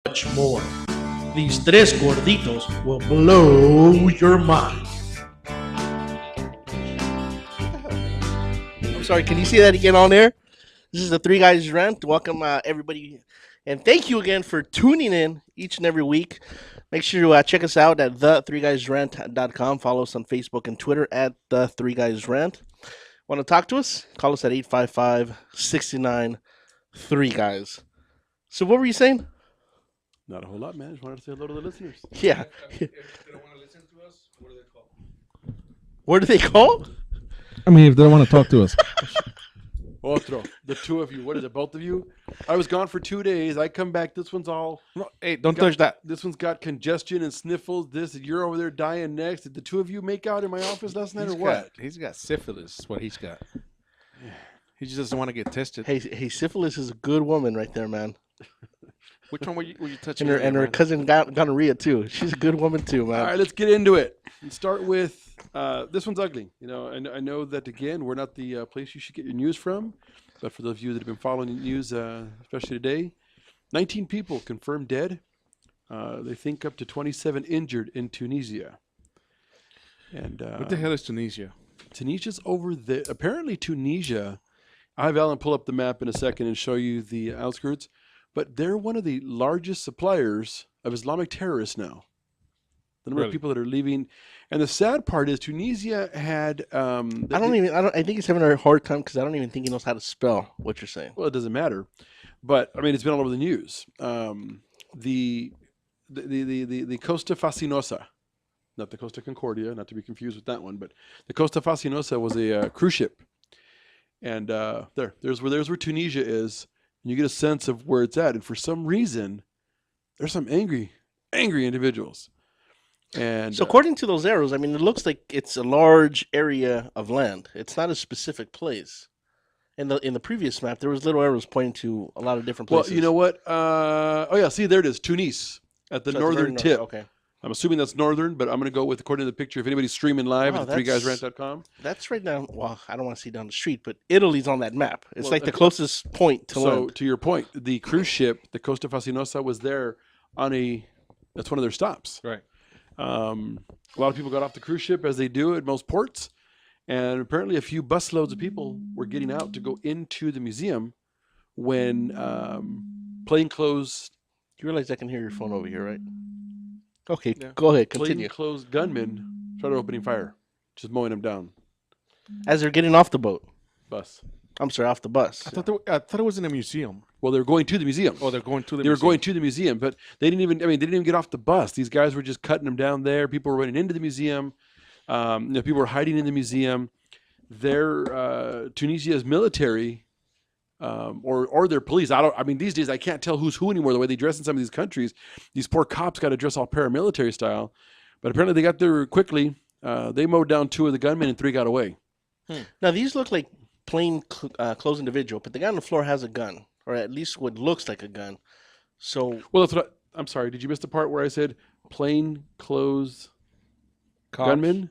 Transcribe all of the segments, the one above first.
much more. These tres gorditos will blow your mind. I'm sorry, can you say that again on air? This is the Three Guys Rant. Welcome, everybody, and thank you again for tuning in each and every week. Make sure to check us out at the3guysrant.com. Follow us on Facebook and Twitter at the Three Guys Rant. Want to talk to us? Call us at 855-69-3 guys. So what were you saying? Not a whole lot, man. Just wanted to say hello to the listeners. Yeah. If they don't want to listen to us, what do they call? Where do they call? I mean, if they don't want to talk to us. Otro. The two of you. What is it, both of you? I was gone for 2 days. I come back. This one's all... No, hey, don't touch that. This one's got congestion and sniffles. You're over there dying next. Did the two of you make out in my office last night or what? He's got syphilis. Is what he's got. He just doesn't want to get tested. Hey, syphilis is a good woman right there, man. Which one were you touching? And her cousin got gonorrhea too. She's a good woman too, man. All right, let's get into it. Let's start with this one's ugly. You know, and I know that again, we're not the place you should get your news from, but for those of you that have been following the news, especially today, 19 people confirmed dead. They think up to 27 injured in Tunisia. And What the hell is Tunisia? Tunisia's over there. Apparently, Tunisia. I'll have Alan pull up the map in a second and show you the outskirts. But they're one of the largest suppliers of Islamic terrorists now. The number of people that are leaving, and the sad part is Tunisia had. I think he's having a hard time because I don't even think he knows how to spell what you're saying. Well, it doesn't matter, but I mean it's been all over the news. The Costa Fascinosa, not the Costa Concordia, not to be confused with that one, but the Costa Fascinosa was a cruise ship, and there's where Tunisia is. And you get a sense of where it's at, and for some reason, there's some angry individuals. And so, according to those arrows, I mean, it looks like it's a large area of land. It's not a specific place. In the previous map, there was little arrows pointing to a lot of different places. Well, you know what? Oh yeah, see there it is, Tunis at the northern tip. Okay. I'm assuming that's northern, but I'm going to go with according to the picture. If anybody's streaming live at threeguysrant.com. That's right down. Well, I don't want to see down the street, but Italy's on that map. It's like the closest point to land. So to your point, the cruise ship, the Costa Fascinosa, was there on that's one of their stops. Right. A lot of people got off the cruise ship as they do at most ports, and apparently a few busloads of people were getting out to go into the museum when plainclothes. You realize I can hear your phone over here, right? Okay, yeah. Go ahead, continue. Plainclothes gunmen started opening fire, just mowing them down. As they're getting off the Bus. I'm sorry, off the bus. I thought it was in a museum. Well, they were going to the museum. Oh, they're going to the museum. They were going to the museum, but they didn't even get off the bus. These guys were just cutting them down there. People were running into the museum. People were hiding in the museum. Their Tunisia's military or their police. These days I can't tell who's who anymore. The way they dress in some of these countries, these poor cops got to dress all paramilitary style. But apparently they got there quickly. They mowed down 2 of the gunmen and 3 got away. Now these look like plain clothes individual, but the guy on the floor has a gun, or at least what looks like a gun. So well, that's what I'm sorry. Did you miss the part where I said plain clothes gunmen?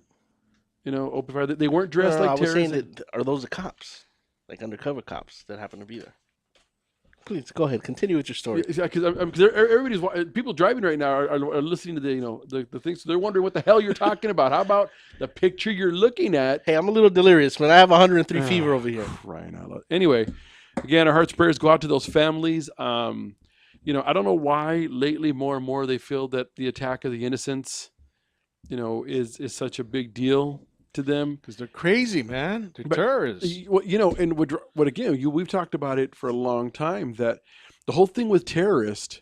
You know, open fire. They weren't dressed like terrorists. I was saying are those the cops? Like undercover cops that happen to be there. Please go ahead, continue with your story. Yeah, because everybody's people driving right now are listening to the things. So they're wondering what the hell you're talking about. How about the picture you're looking at? Hey, I'm a little delirious, man. I have 103 fever over here. Right now. Anyway, again, our hearts, prayers go out to those families. I don't know why lately more and more they feel that the attack of the innocents, is such a big deal to them because they're crazy, man. They're terrorists. And what again? We've talked about it for a long time that the whole thing with terrorists,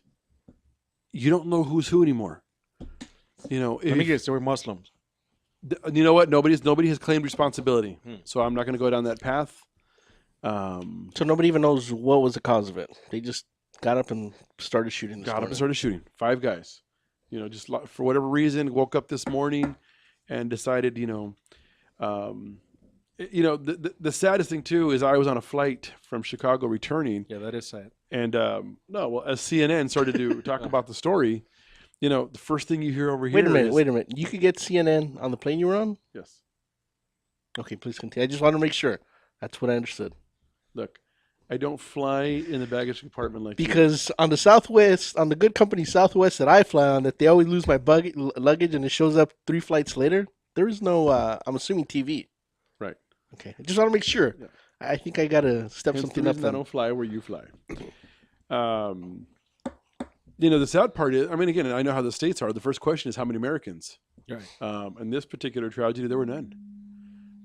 you don't know who's who anymore. Let me guess, they were Muslims. You know what? Nobody has claimed responsibility, so I'm not going to go down that path. So nobody even knows what was the cause of it. They just got up and started shooting. 5 guys. Just for whatever reason, woke up this morning and decided, the saddest thing too is I was on a flight from Chicago returning. Yeah, that is sad. And as CNN started to talk about the story, the first thing you hear over here. Wait a minute. You could get CNN on the plane you were on? Yes. Okay, please continue. I just want to make sure. That's what I understood. Look, I don't fly in the baggage compartment like you. Because on the Southwest, on the good company Southwest that I fly on, that they always lose my luggage and it shows up 3 flights later. There is no, I'm assuming TV. Right. Okay, I just want to make sure. Yeah. I think I gotta step Hence something the up. reason I Then. don't fly where you fly. The sad part is, I mean, again, I know how the states are. The first question is how many Americans? Right. In this particular tragedy, there were none.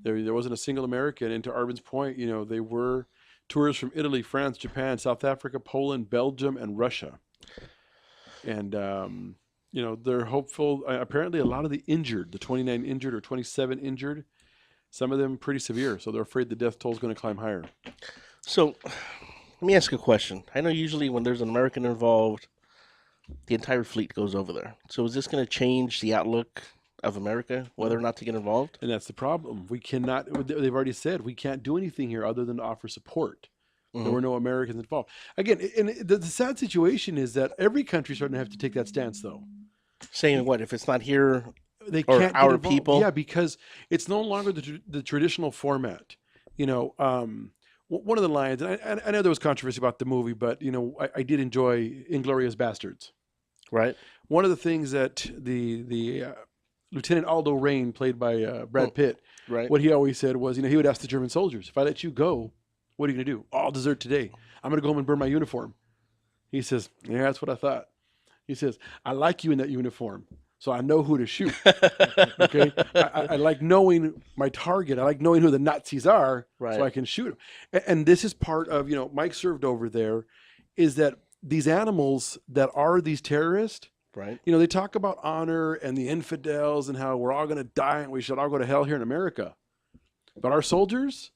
There wasn't a single American. And to Arvin's point, they were tourists from Italy, France, Japan, South Africa, Poland, Belgium, and Russia. And, they're hopeful. Apparently, a lot of the injured, the 29 injured or 27 injured, some of them pretty severe. So they're afraid the death toll is going to climb higher. So, let me ask you a question. I know usually when there's an American involved, the entire fleet goes over there. So is this going to change the outlook of America, whether or not to get involved? And that's the problem. We cannot, they've already said, we can't do anything here other than to offer support. There were no Americans involved. Again, and the sad situation is that every country's starting to have to take that stance, though. Saying what? If it's not here, They or can't get our involved. people? Yeah, because it's no longer the traditional format. One of the lines, and I know there was controversy about the movie, but, I did enjoy Inglourious Bastards. right? One of the things that the Lieutenant Aldo Rain, played by Brad Pitt, Right. what he always said was, he would ask the German soldiers, if I let you go, what are you going to do? Oh, I'll desert today. I'm going to go home and burn my uniform. He says, yeah, that's what I thought. He says, I like you in that uniform, so I know who to shoot. Okay? I like knowing my target. I like knowing who the Nazis are, Right. so I can shoot them. And this is part of, Mike served over there, is that these animals that are these terrorists, Right. they talk about honor and the infidels and how we're all going to die and we should all go to hell here in America. But our soldiers,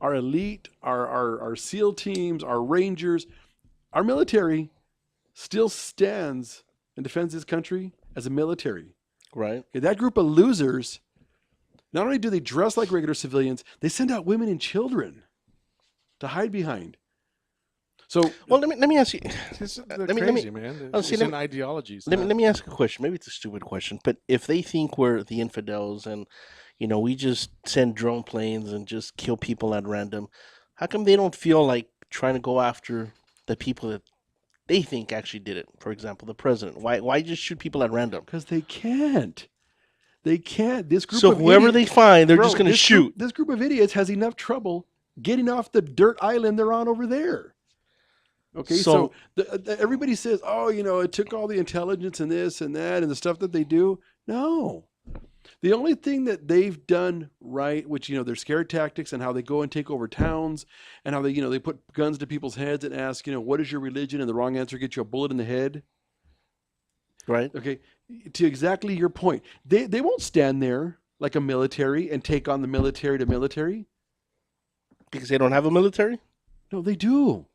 our elite, our SEAL teams, our Rangers, our military still stands and defends this country as a military. Right. Okay, that group of losers, not only do they dress like regular civilians, they send out women and children to hide behind. So, Well, let me ask you. They're Let me- crazy, man. oh, It's see, let in me- ideologies. Let me ask a question. Maybe it's a stupid question, but if they think we're the infidels and we just send drone planes and just kill people at random, how come they don't feel like trying to go after the people that they think actually did it? For example, the president. Why just shoot people at random? because they can't. They can't. This group So of whoever idiots, they find, they're Bro, just going to this shoot. This group of idiots has enough trouble getting off the dirt island they're on over there. Okay, so everybody says, oh, it took all the intelligence and this and that and the stuff that they do. No. The only thing that they've done right, which, their scare tactics and how they go and take over towns and how they put guns to people's heads and ask, what is your religion? And the wrong answer gets you a bullet in the head. Right. Okay, to exactly your point. They won't stand there like a military and take on the military to military. Because they don't have a military? No, they do.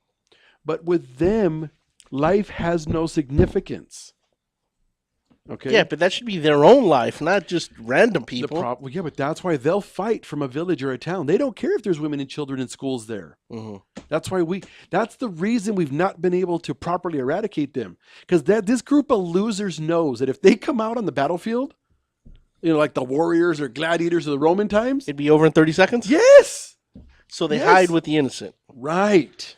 But with them, life has no significance. Okay? Yeah, but that should be their own life, not just random people. Well, yeah, but that's why they'll fight from a village or a town. They don't care if there's women and children in schools there. Mhm. That's the reason we've not been able to properly eradicate them. Because this group of losers knows that if they come out on the battlefield, like the warriors or gladiators of the Roman times, It'd be over in 30 seconds? yes, So they Yes. hide with the innocent. right.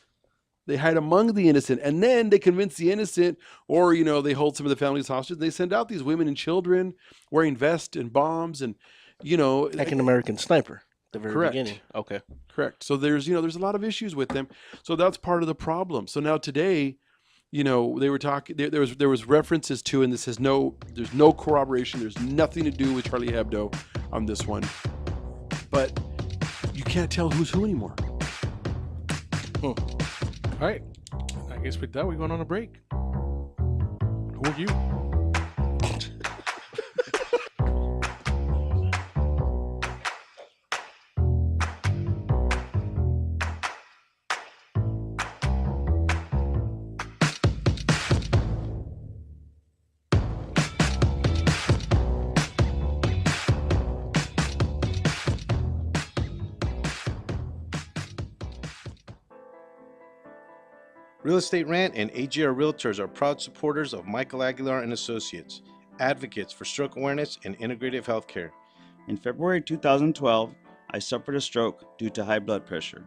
They hide among the innocent, and then they convince the innocent, or they hold some of the families hostage. They send out these women and children wearing vests and bombs, and Like an American sniper at the very Correct. beginning. Okay. correct. So there's a lot of issues with them. So that's part of the problem. So now today, they were talking. There was references to, and this has there's no corroboration. There's nothing to do with Charlie Hebdo on this one, but you can't tell who's who anymore. All right. I guess with that, we're going on a break. Who are you? Real Estate Rant and AGR Realtors are proud supporters of Michael Aguilar and Associates, advocates for stroke awareness and integrative healthcare. In February 2012, I suffered a stroke due to high blood pressure.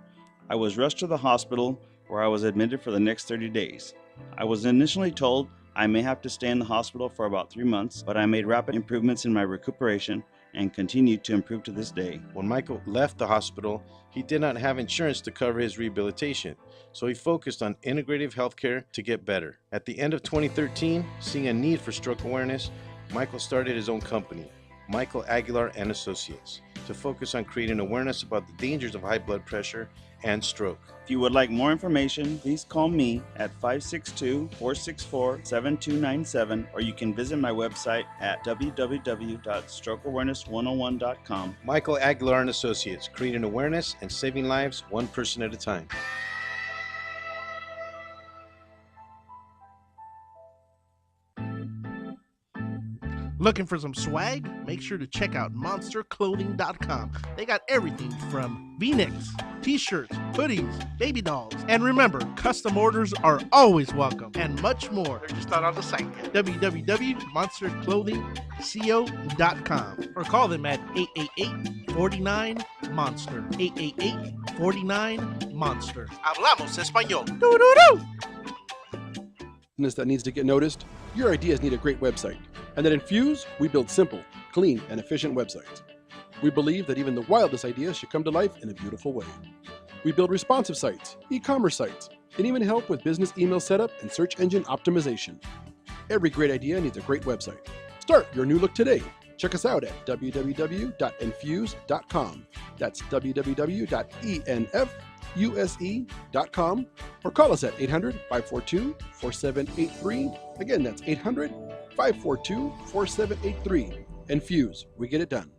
I was rushed to the hospital where I was admitted for the next 30 days. I was initially told I may have to stay in the hospital for about 3 months, but I made rapid improvements in my recuperation and continued to improve to this day. When Michael left the hospital, he did not have insurance to cover his rehabilitation, so he focused on integrative healthcare to get better. At the end of 2013, seeing a need for stroke awareness, Michael started his own company, Michael Aguilar and Associates, to focus on creating awareness about the dangers of high blood pressure and stroke. If you would like more information, please call me at 562-464-7297, or you can visit my website at www.strokeawareness101.com. Michael Aguilar and Associates, creating awareness and saving lives one person at a time. Looking for some swag? Make sure to check out monsterclothing.com. They got everything from V-necks, t-shirts, hoodies, baby dolls. And remember, custom orders are always welcome, and much more. They're just not on the site yet. www.monsterclothingco.com, or call them at 888-49-MONSTER. 888-49-MONSTER. Hablamos español. Doo-doo-doo! That needs to get noticed. Your ideas need a great website. And at Infuse, we build simple, clean, and efficient websites. We believe that even the wildest ideas should come to life in a beautiful way. We build responsive sites, e-commerce sites, and even help with business email setup and search engine optimization. Every great idea needs a great website. Start your new look today. Check us out at www.infuse.com. That's www.enfuse.com, or call us at 800-542-4783. Again, that's 800-542-4783. Infuse, we get it done.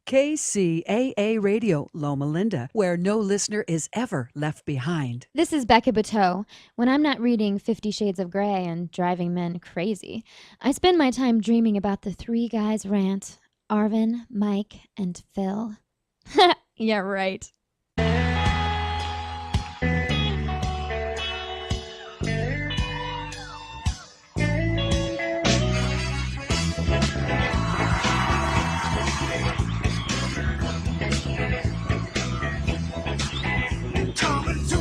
KCAA Radio, Loma Linda, where no listener is ever left behind. This is Becca Bateau. When I'm not reading 50 Shades of Grey and driving men crazy, I spend my time dreaming about the three guys rant: Arvin, Mike, and Phil. Yeah, right.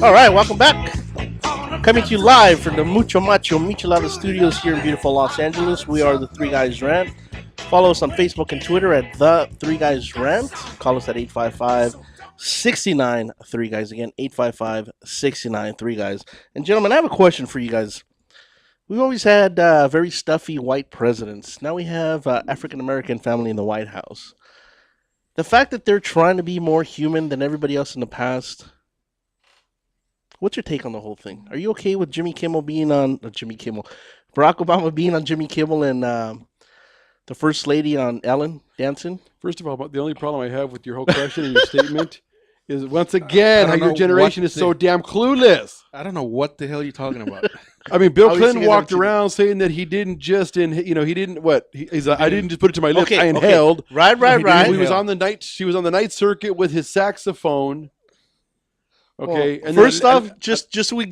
All right, welcome back. Coming to you live from the Mucho Macho Michelada Studios here in beautiful Los Angeles. We are the Three Guys Rant. Follow us on Facebook and Twitter at the Three Guys Rant. Call us at 855-69-3 Again, 855-69-3 Guys. And gentlemen, I have a question for you guys. We've always had very stuffy white presidents. Now we have African American family in the White House. The fact that they're trying to be more human than everybody else in the past. What's your take on the whole thing? Are you okay with Jimmy Kimmel being on Barack Obama being on Jimmy Kimmel and the First Lady on Ellen dancing? First of all, the only problem I have with your whole question and your statement is, once again, how your generation is so damn clueless. I don't know what the hell you're talking about. I mean, Bill Clinton walked around saying that he didn't just, he didn't what? I didn't just put it to my lips. I inhaled. Right. He was on the night. She was on the night circuit with his saxophone. Okay. Well, and first off,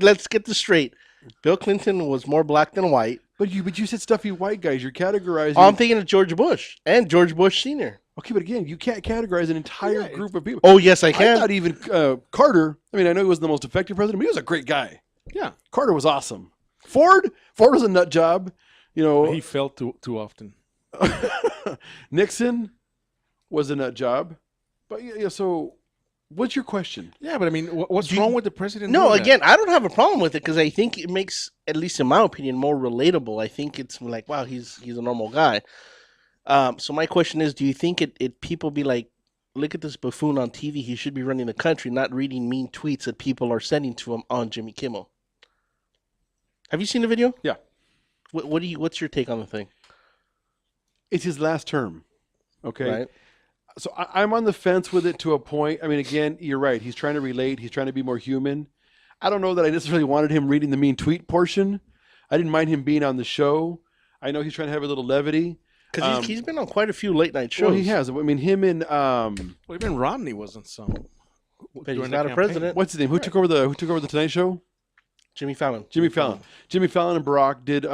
let's get this straight. Bill Clinton was more black than white. But you said stuffy white guys. You're categorizing. Oh, I'm thinking of George Bush and George Bush Sr. Okay, but again, you can't categorize an entire group of people. Oh, yes, I can. I thought even Carter. I mean, I know he wasn't the most effective president, but he was a great guy. Yeah, Carter was awesome. Ford was a nut job. He fell too often. Nixon was a nut job. But yeah, so what's your question? Yeah, but I mean, what's wrong with the president? No, again, I don't have a problem with it because I think it makes, at least in my opinion, more relatable. I think it's like, wow, he's a normal guy. So my question is, do you think it people be like, look at this buffoon on TV, he should be running the country, not reading mean tweets that people are sending to him on Jimmy Kimmel? Have you seen the video? Yeah. What's your take on the thing? It's his last term. Okay. Right. So I'm on the fence with it to a point. I mean, again, you're right. He's trying to relate. He's trying to be more human. I don't know that I necessarily wanted him reading the mean tweet portion. I didn't mind him being on the show. I know he's trying to have a little levity. Because he's been on quite a few late night shows. Well, he has. I mean, him and even Romney wasn't some. But he's not a president. What's his name? Who took over the Tonight Show? Jimmy Fallon. Jimmy Fallon and Barack did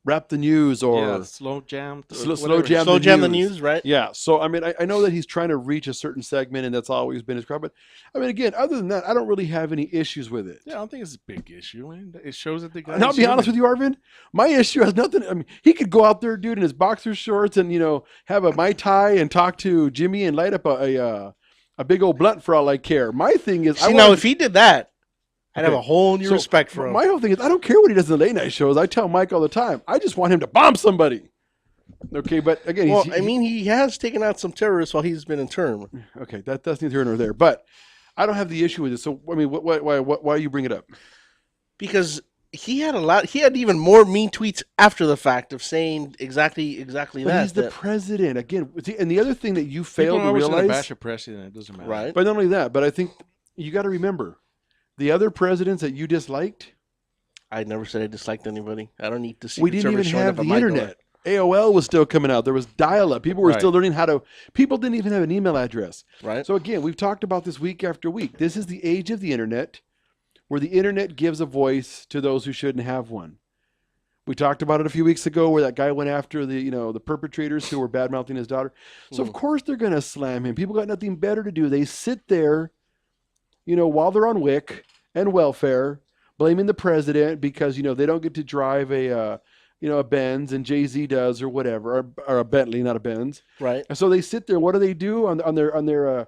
Wrap the News or slow jam. Slow Jam Slow the jam the News. news, right? Yeah. So, I mean, I know that he's trying to reach a certain segment, and that's always been his crowd. But, I mean, again, other than that, I don't really have any issues with it. Yeah, I don't think it's a big issue. I mean, it shows that the guy. And I'll be honest with you, Arvin, my issue has nothing. I mean, he could go out there, dude, in his boxer shorts and, have a Mai Tai and talk to Jimmy and light up a big old blunt for all I care. My thing is, If he did that, I'd have Okay. a whole new So, respect for him. My whole thing is, I don't care what he does in the late night shows. I tell Mike all the time, I just want him to bomb somebody. Okay, but again, Well, I mean, he has taken out some terrorists while he's been in term. okay, that's neither here nor there. But I don't have the issue with it. So, I mean, why you bring it up? Because he had even more mean tweets after the fact of saying exactly But that. he's the president again. And the other thing that you People fail are to always gonna realize, bash a president. It doesn't matter. right? but not only that, but I think you got to remember the other presidents that you disliked. I never said I disliked anybody. I don't need to see. We didn't even have the internet. AOL was still coming out. There was dial-up. People were Right. still learning how to. People didn't even have an email address. Right. So again, we've talked about this week after week. This is the age of the internet, where the internet gives a voice to those who shouldn't have one. We talked about it a few weeks ago, where that guy went after the perpetrators who were bad mouthing his daughter. So of course they're going to slam him. People got nothing better to do. They sit there, while they're on WIC and welfare, blaming the president because they don't get to drive a Benz and Jay-Z does or whatever, or a Bentley, not a Benz. Right. And so they sit there. What do they do on their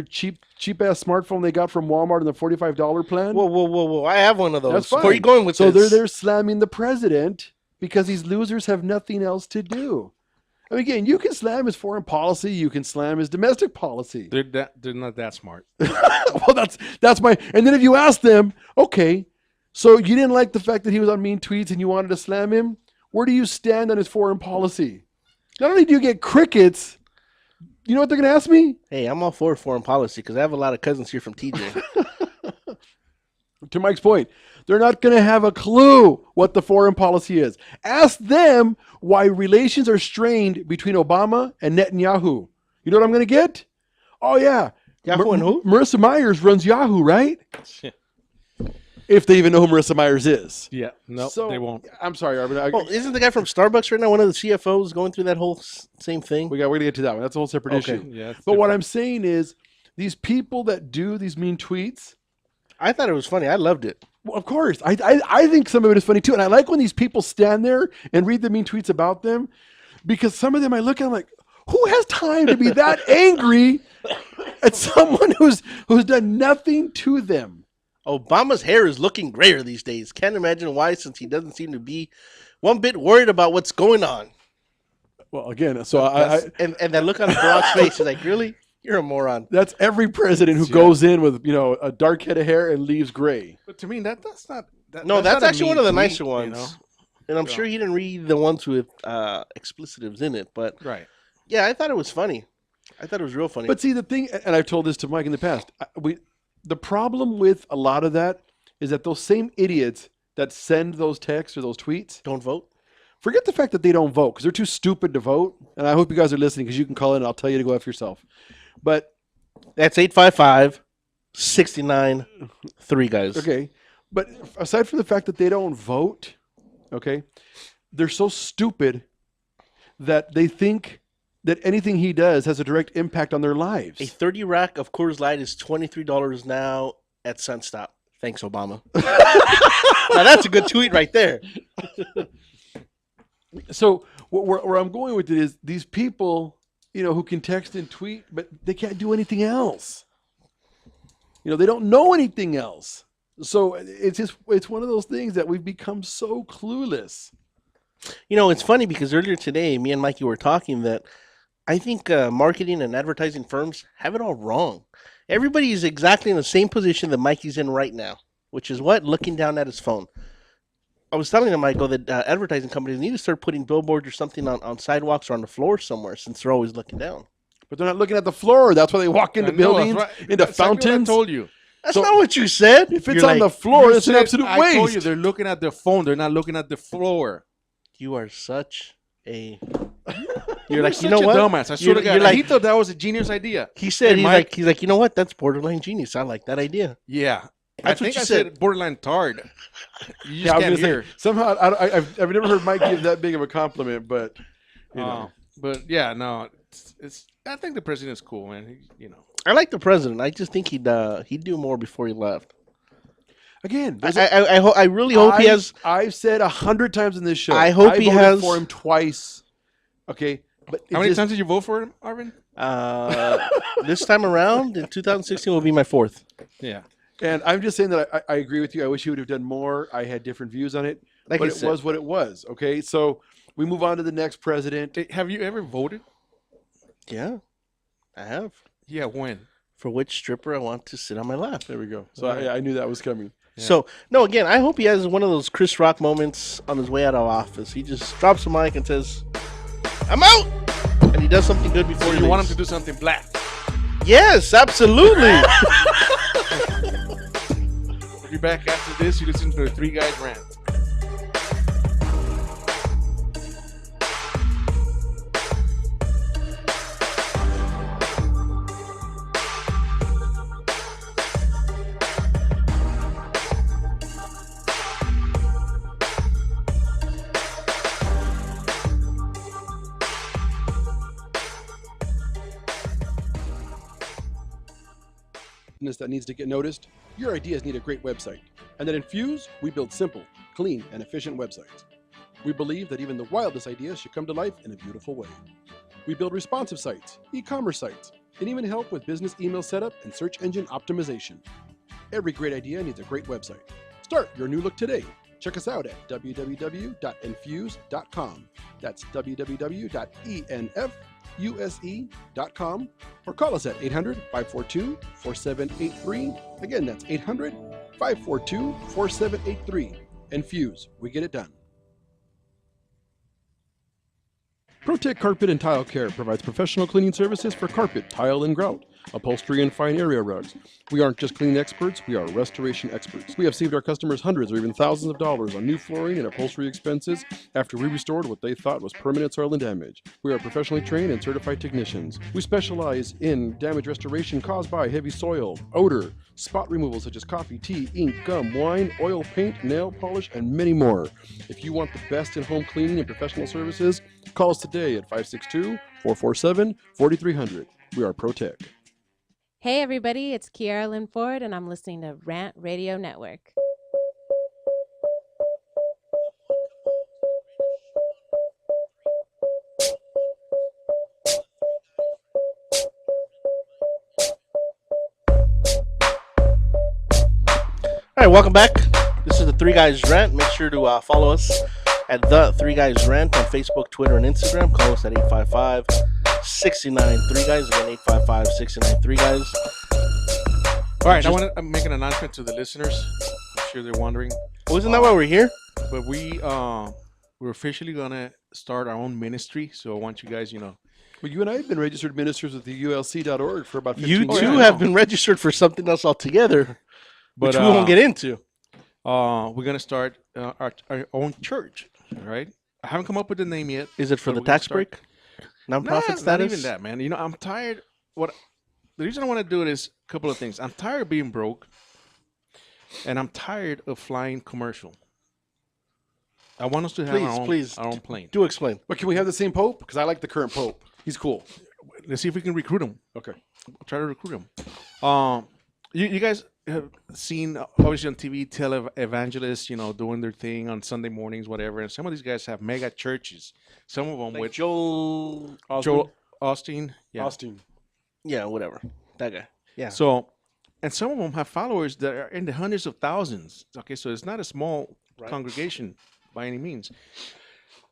cheap ass smartphone they got from Walmart in the $45 plan? Whoa! I have one of those. That's fine. Where are you going with so this? they're slamming the president because these losers have nothing else to do. I mean, again, you can slam his foreign policy, you can slam his domestic policy. They're not that smart. Well, that's my. And then if you ask them, okay, so you didn't like the fact that he was on mean tweets and you wanted to slam him. Where do you stand on his foreign policy? Not only do you get crickets, you know what they're going to ask me? Hey, I'm all for foreign policy because I have a lot of cousins here from TJ. To Mike's point, they're not going to have a clue what the foreign policy is. Ask them why relations are strained between Obama and Netanyahu. You know what I'm going to get? Oh, yeah. Yahoo and who? Marissa Myers runs Yahoo, right? If they even know who Marissa Myers is. Yeah, no, So, they won't. I'm sorry, Arvin. Well, isn't the guy from Starbucks right now one of the CFOs going through that whole same thing? We're going to get to that one. That's a whole separate Okay. issue. Yeah, it's But what different. I'm saying is, these people that do these mean tweets, I thought it was funny. I loved it. well, of course, I think some of it is funny too. And I like when these people stand there and read the mean tweets about them, because some of them I look at, I'm like, who has time to be that angry at someone who's done nothing to them? Obama's hair is looking grayer these days. Can't imagine why, since he doesn't seem to be one bit worried about what's going on. Well, again, so I And that look on Barack's face is like, really? You're a moron. that's every president who goes in with a dark head of hair and leaves gray. But to me, that's not. No, that's not a actually one mean of the tweet, nicer ones. You know? And I'm sure he didn't read the ones with explicitives in it. But Right. yeah, I thought it was funny. I thought it was real funny. But see, the thing, and I've told this to Mike in the past, the problem with a lot of that is that those same idiots that send those texts or those tweets, don't vote. forget the fact that they don't vote because they're too stupid to vote. And I hope you guys are listening because you can call in and I'll tell you to go after yourself. But That's 855-69-3, guys. okay, but aside from the fact that they don't vote, okay, they're so stupid that they think that anything he does has a direct impact on their lives. A 30 rack of Coors Light is $23 now at Sunstop. Thanks, Obama. Now that's a good tweet right there. So where I'm going with it is these people, who can text and tweet, but they can't do anything else. They don't know anything else. So it's one of those things that we've become so clueless. It's funny because earlier today, me and Mikey were talking that I think marketing and advertising firms have it all wrong. Everybody is exactly in the same position that Mikey's in right now, which is what? Looking down at his phone. I was telling him, Michael, that advertising companies need to start putting billboards or something on sidewalks or on the floor somewhere since they're always looking down. But they're not looking at the floor. That's why they walk into I know, that's buildings, right. into That's exactly what fountains. I told you. That's So, not what you said. If it's You're on the like, floor, You it's an said- absolute I waste. told you they're looking at their phone. They're not looking at the floor. You are such a... You're like, such you know a what? dumbass. I swear to You're God. like- He thought that was a genius idea. He said, Hey, he's Mike. like, you know what? That's borderline genius. I like that idea. Yeah. That's I think what you I said. said borderline tard. You just Yeah, I was can't gonna hear. say somehow I've never heard Mike give that big of a compliment, but you know. But yeah, no, it's. I think the president's cool, man. You know. I like the president. I just think he'd do more before he left. Again, I really hope he has. I've said 100 times in this show. I hope he voted has- for him twice. Okay, but How many times did you vote for him, Arvin? This time around in 2016 will be my fourth. Yeah. And I'm just saying that I agree with you. I wish he would have done more. I had different views on it, Like but I it said. was what it was. Okay, so we move on to the next president. Hey, have you ever voted? Yeah, I have. Yeah, when? For which stripper I want to sit on my lap. There we go. So I knew that was coming. So no, again, I hope he has one of those Chris Rock moments on his way out of office. He just drops the mic and says, "I'm out," and he does something good before. So he you want him leaves. to do something black? Yes, absolutely. We'll be back after this. You listen to the Three Guys Rant. That needs to get noticed, your ideas need a great website. And at Infuse, we build simple, clean, and efficient websites. We believe that even the wildest ideas should come to life in a beautiful way. We build responsive sites, e-commerce sites, and even help with business email setup and search engine optimization. Every great idea needs a great website. Start your new look today. Check us out at www.infuse.com. That's www.enfuse.com, or call us at 800-542-4783. Again, that's 800-542-4783. Infuse, we get it done. ProTech Carpet and Tile Care provides professional cleaning services for carpet, tile, and grout, upholstery, and fine area rugs. We aren't just cleaning experts, we are restoration experts. We have saved our customers hundreds or even thousands of dollars on new flooring and upholstery expenses after we restored what they thought was permanent soil and damage. We are professionally trained and certified technicians. We specialize in damage restoration caused by heavy soil, odor, spot removal such as coffee, tea, ink, gum, wine, oil, paint, nail polish, and many more. If you want the best in home cleaning and professional services, call us today at 562-447-4300. We are ProTech. Hey everybody, it's Kiara Lynn Ford and I'm listening to Rant Radio Network. All right, welcome back. This is the Three Guys Rant. Make sure to follow us at the Three Guys Rant on Facebook, Twitter, and Instagram. Call us at 855-69-3-GUYS. Again, 855-69-3-GUYS. All right, I want to make an announcement to the listeners. I'm sure they're wondering. Well, isn't that why we're here? But we're officially gonna start our own ministry. So I want you guys, Well, you and I have been registered ministers with the ULC.org for about 15 You years. two have been registered for something else altogether, which we won't get into. We're gonna start our own church. All right. I haven't come up with the name yet. Is it for but the we're gonna tax start- break? Nonprofit Not status? even that, man. I'm tired. The reason I want to do it is a couple of things. I'm tired of being broke, and I'm tired of flying commercial. I want us to have our own plane. Do explain. But can we have the same Pope? Because I like the current Pope. He's cool. Let's see if we can recruit him. Okay. Try to recruit him. You guys have seen obviously on TV evangelists, doing their thing on Sunday mornings, whatever. And some of these guys have mega churches. Some of them Like with Joel Joel Austin. Yeah. Austin. Yeah, whatever. That guy. Yeah. So, and some of them have followers that are in the hundreds of thousands. Okay, so it's not a small congregation by any means.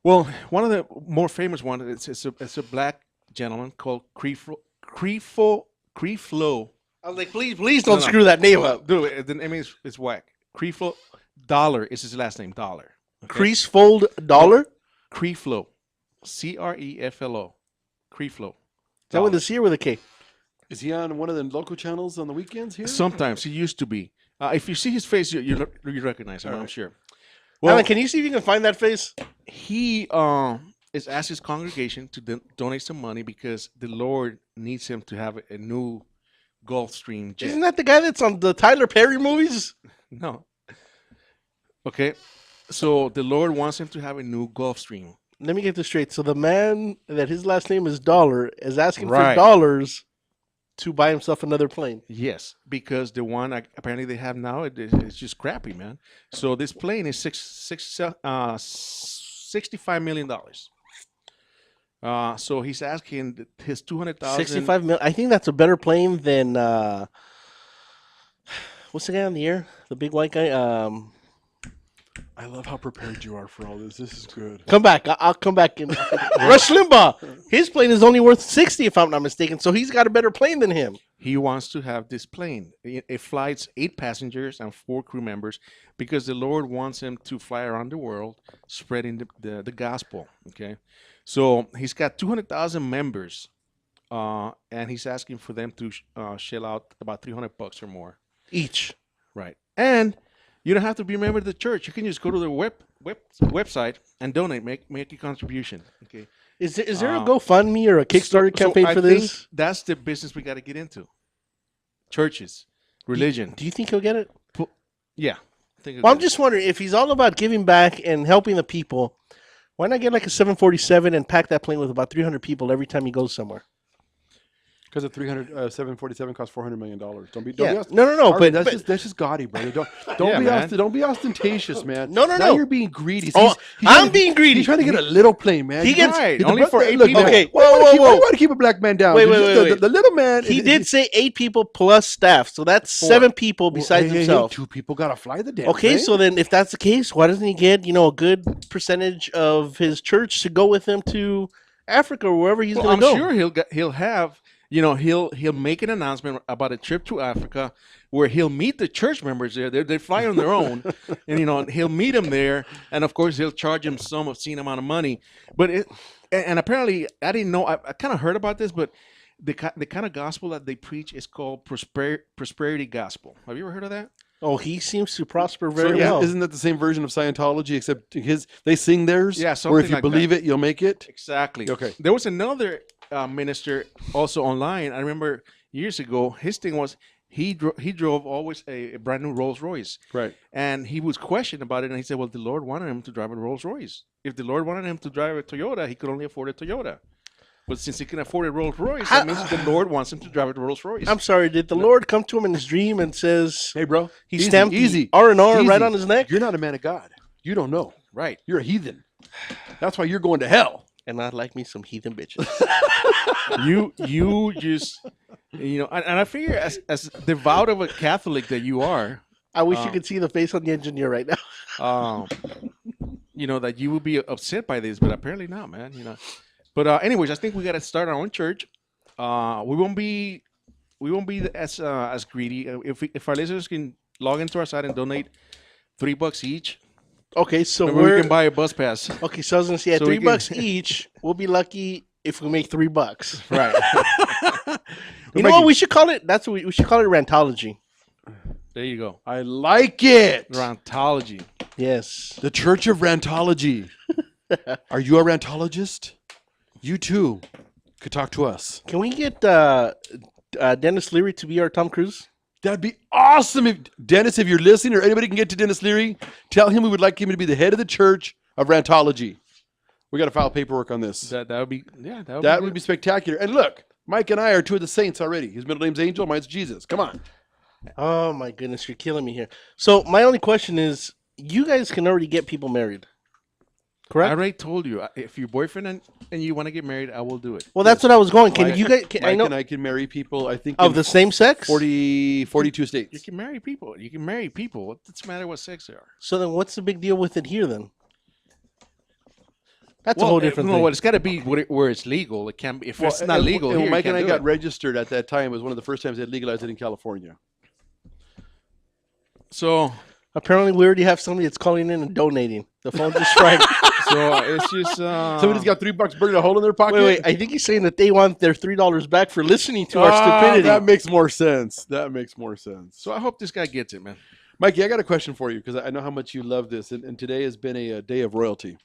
Well, one of the more famous ones, it's a black gentleman called Creflo. I was like, please don't screw that name up. Dude, the name is whack. Creflo Dollar is his last name. Dollar. Creasefold Dollar? Creflo. Creflo. Creflo. Is that with a C or with a K? Is he on one of the local channels on the weekends here? Sometimes he used to be. If you see his face, you recognize him. I'm sure. Well, Alan, can you see if you can find that face? He is asked his congregation to donate some money because the Lord needs him to have a new Gulfstream jet. Isn't that the guy that's on the Tyler Perry movies? No. Okay. So the Lord wants him to have a new Gulfstream. Let me get this straight. So the man that his last name is Dollar is asking for Right. dollars to buy himself another plane. Yes, because the one apparently they have now it's just crappy, man. So this plane is $65 million. So he's asking his 200,000. 65 mil. I think that's a better plane than what's the guy on the air? The big white guy. I love how prepared you are for all this. This is good. Come back. I'll come back. Rush Limbaugh. His plane is only worth 60, if I'm not mistaken. So he's got a better plane than him. He wants to have this plane. It flies 8 passengers and 4 crew members because the Lord wants him to fly around the world spreading the gospel. Okay, so he's got 200,000 members, and he's asking for them to shell out about $300 or more Each. Right, and you don't have to be a member of the church. You can just go to the website and donate, make a contribution. Okay. Is there a GoFundMe or a Kickstarter campaign I for think this? that's the business we got to get into. Churches, religion. Do you think he'll get it? Yeah. I think Well, I'm just wondering if he's all about giving back and helping the people. Why not get like a 747 and pack that plane with about 300 people every time he goes somewhere? Because a 747 costs $400 million. Don't be Yeah. ost- No, Arvin, but that's just gaudy, brother. Don't Yeah, be man. don't be ostentatious, man. No. Now you're being greedy. See, Oh, he's I'm trying to- being greedy. He's trying to get a little plane, man. He gets- Right, the only for 8 look, people. Okay, Why whoa, you whoa. want to keep a black man down? Wait, Just wait, the, wait. The little man. he did say 8 people plus staff, so that's 7 people besides himself. 2 people gotta fly the damn Okay, thing. so then if that's the case, why doesn't he get a good percentage of his church to go with him to Africa or wherever he's Well, going I'm to go? sure he'll have he'll make an announcement about a trip to Africa where he'll meet the church members there. They fly on their own, and he'll meet them there, and of course he'll charge them some obscene amount of money. But apparently I didn't know. I kind of heard about this, but the kind of gospel that they preach is called prosperity gospel. Have you ever heard of that? Oh, he seems to prosper So very well. isn't that the same version of Scientology, except they sing theirs? Yeah, Or something if you like believe that. it, you'll make it. Exactly. Okay. There was another minister also online. I remember years ago. His thing was he drove always a brand new Rolls Royce, Right. and he was questioned about it. And he said, "Well, the Lord wanted him to drive a Rolls Royce. If the Lord wanted him to drive a Toyota, he could only afford a Toyota. But since he can afford a Rolls Royce, that means the Lord wants him to drive a Rolls Royce." I'm sorry, did the Lord come to him in his dream and says Hey, bro. he easy, stamped easy. R&R right Easy. on his neck? You're not a man of God. You don't know. Right. You're a heathen. That's why you're going to hell. And I like me some heathen bitches. You just and I figure as devout of a Catholic that you are, I wish you could see the face on the engineer right now. that you would be upset by this, but apparently not, man. But anyways, I think we got to start our own church. We won't be as greedy if our listeners can log into our site and donate $3 each. Okay, so Maybe we can buy a bus pass. Okay, so I was gonna say at So we $3 each, we'll be lucky if we make $3. Right. You know what we should call it? That's what we should call it. Rantology. There you go. I like it. Rantology. Yes. The Church of Rantology. Are you a rantologist? You too could talk to us. Can we get Dennis Leary to be our Tom Cruise? That'd be awesome. If Dennis, if you're listening, or anybody can get to Dennis Leary, tell him we would like him to be the head of the Church of Rantology. We got to file paperwork on this. That would be That would be spectacular. And look, Mike and I are 2 of the saints already. His middle name's Angel, mine's Jesus. Come on. Oh my goodness, you're killing me here. So my only question is, you guys can already get people married, I correct? already told you, if your boyfriend and you want to get married, I will do it. Well, that's what I was going. Can Mike- you guys? Mike I know and I can marry people, I think, of in the same sex. 42 You states. can marry people. You can marry people. What does it matter what sex they are? So then, what's the big deal with it here then? That's a whole different thing. Well, it's got to be where it's legal. It can't be if it's not legal. And Here, Mike you and I can't got do it. registered at that time. It was one of the first times they had legalized it in California. So Apparently, we already have somebody that's calling in and donating. The phone just rang. it's just Somebody's got $3 burning a hole in their pocket. Wait. I think he's saying that they want their $3 back for listening to our Ah, stupidity. that makes more sense. That makes more sense. So I hope this guy gets it, man. Mikey, I got a question for you because I know how much you love this, and today has been a day of royalty.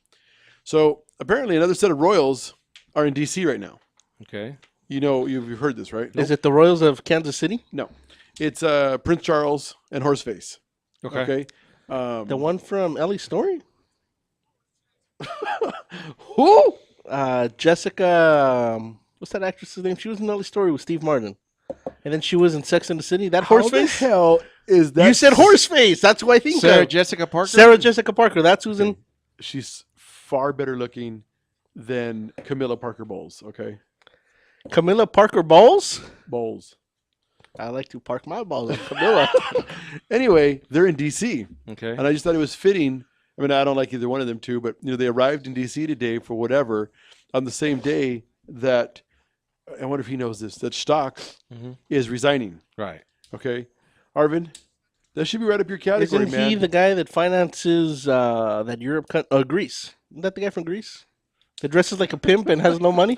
So apparently, another set of royals are in D.C. right now. Okay. You know, you've heard this, right? Is it the Royals of Kansas City? No. It's Prince Charles and Horseface. Okay. The one from Ellie's Story? Who? Jessica. What's that actress's name? She was in Ellie's Story with Steve Martin. And then she was in Sex and the City. That How the Horseface? hell is that? You said Horseface. That's who I think Sarah of. Jessica Parker. Sarah Jessica Parker. That's who's in. She's far better looking than Camilla Parker Bowles, okay? Camilla Parker Bowles? Bowles. I like to park my balls on Camilla. Anyway, they're in D.C. Okay. And I just thought it was fitting. I mean, I don't like either one of them two, but they arrived in D.C. today for whatever on the same day that I wonder if he knows this, that Stock is resigning. Right. Okay. Arvin, that should be right up your category, Isn't man. he the guy that finances that Europe Greece? Isn't that the guy from Greece? That dresses like a pimp and has no money?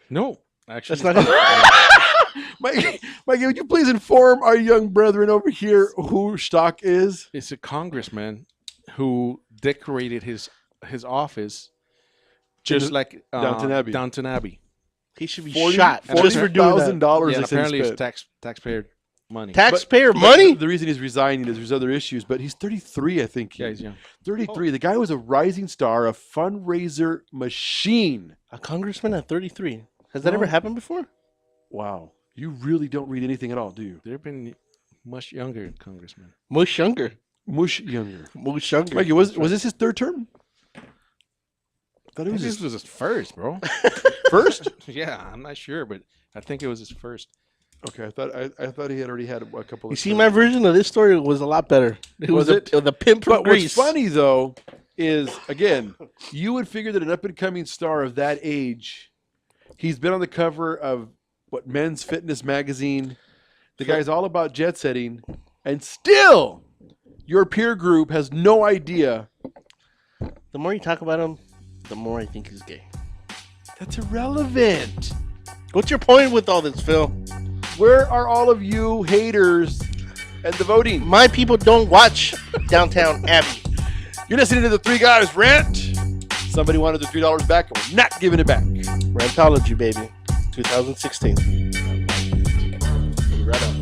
No, actually, That's not him. Mike, would you please inform our young brethren over here who Stock is? it's a congressman who decorated his office just like Downton Abbey. Downton Abbey. He should be 40 shot just for doing that. $40,000 Yeah, they and said apparently he it's spent. taxpayer money. Taxpayer But money? The reason he's resigning is there's other issues, but he's 33, I think. Yeah, he's young. 33. The guy was a rising star, a fundraiser machine. A congressman at 33. Has that ever happened before? Wow. You really don't read anything at all, do you? There have been much younger congressmen. Mush younger. Mush younger. Mush younger. Mikey, was this his third term? I thought it was This his was his first, bro. first? Yeah, I'm not sure, but I think it was his first. Okay, I thought he had already had a couple of You see, terms. my version of this story was a lot better. It Was was it? the pimp from But what's Greece. funny, though, is, again, you would figure that an up-and-coming star of that age, he's been on the cover of, Men's Fitness magazine. The guy's all about jet setting, and still, your peer group has no idea. The more you talk about him, the more I think he's gay. That's irrelevant. What's your point with all this, Phil? Where are all of you haters and the voting? My people don't watch Downtown Abbey. You're listening to the Three Guys Rant. Somebody wanted the $3 back, and we're not giving it back. Rantology, baby. 2016. Right on.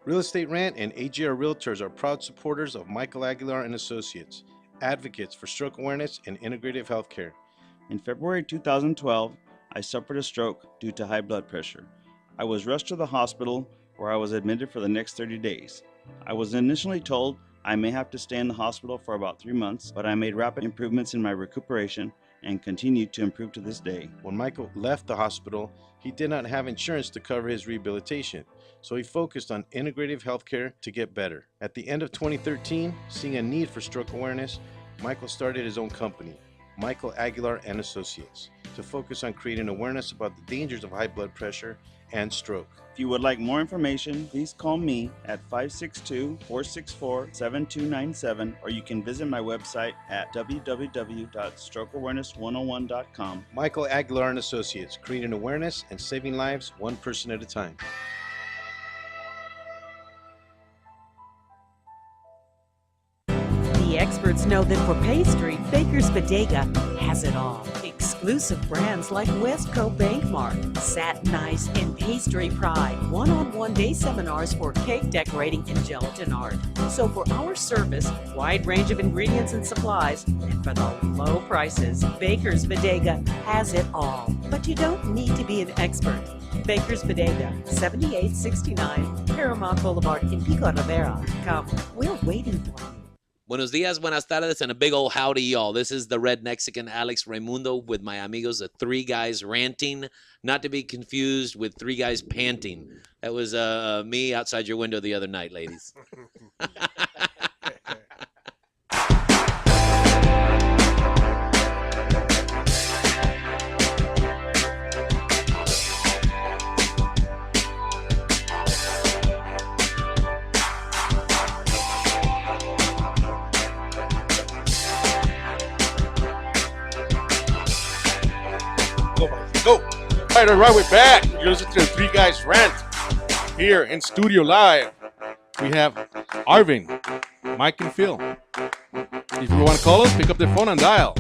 Real Estate Rant and AGR Realtors are proud supporters of Michael Aguilar and Associates, advocates for stroke awareness and integrative healthcare. In February 2012, I suffered a stroke due to high blood pressure. I was rushed to the hospital where I was admitted for the next 30 days. I was initially told I may have to stay in the hospital for about 3 months, but I made rapid improvements in my recuperation and continued to improve to this day. When Michael left the hospital, he did not have insurance to cover his rehabilitation, so he focused on integrative healthcare to get better. At the end of 2013, seeing a need for stroke awareness, Michael started his own company, Michael Aguilar and Associates, to focus on creating awareness about the dangers of high blood pressure and stroke. If you would like more information, please call me at 562-464-7297, or you can visit my website at www.strokeawareness101.com. Michael Aguilar and Associates, creating awareness and saving lives one person at a time. The experts know that for pastry, Baker's Bodega has it all. Exclusive brands like Westco Bankmark, Satin Ice, and Pastry Pride. One-on-one day seminars for cake decorating and gelatin art. So for our service, wide range of ingredients and supplies, and for the low prices, Baker's Bodega has it all. But you don't need to be an expert. Baker's Bodega, 7869 Paramount Boulevard in Pico Rivera. Come, we're waiting for you. Buenos dias, buenas tardes, and a big old howdy, y'all. This is the Red Mexican Alex Raimundo with my amigos, the Three Guys Ranting, not to be confused with Three Guys Panting. That was me outside your window the other night, ladies. All right, we're back. You're listening to the Three Guys Rant here in studio live. We have Arvin, Mike, and Phil. If you want to call us, pick up the phone and dial.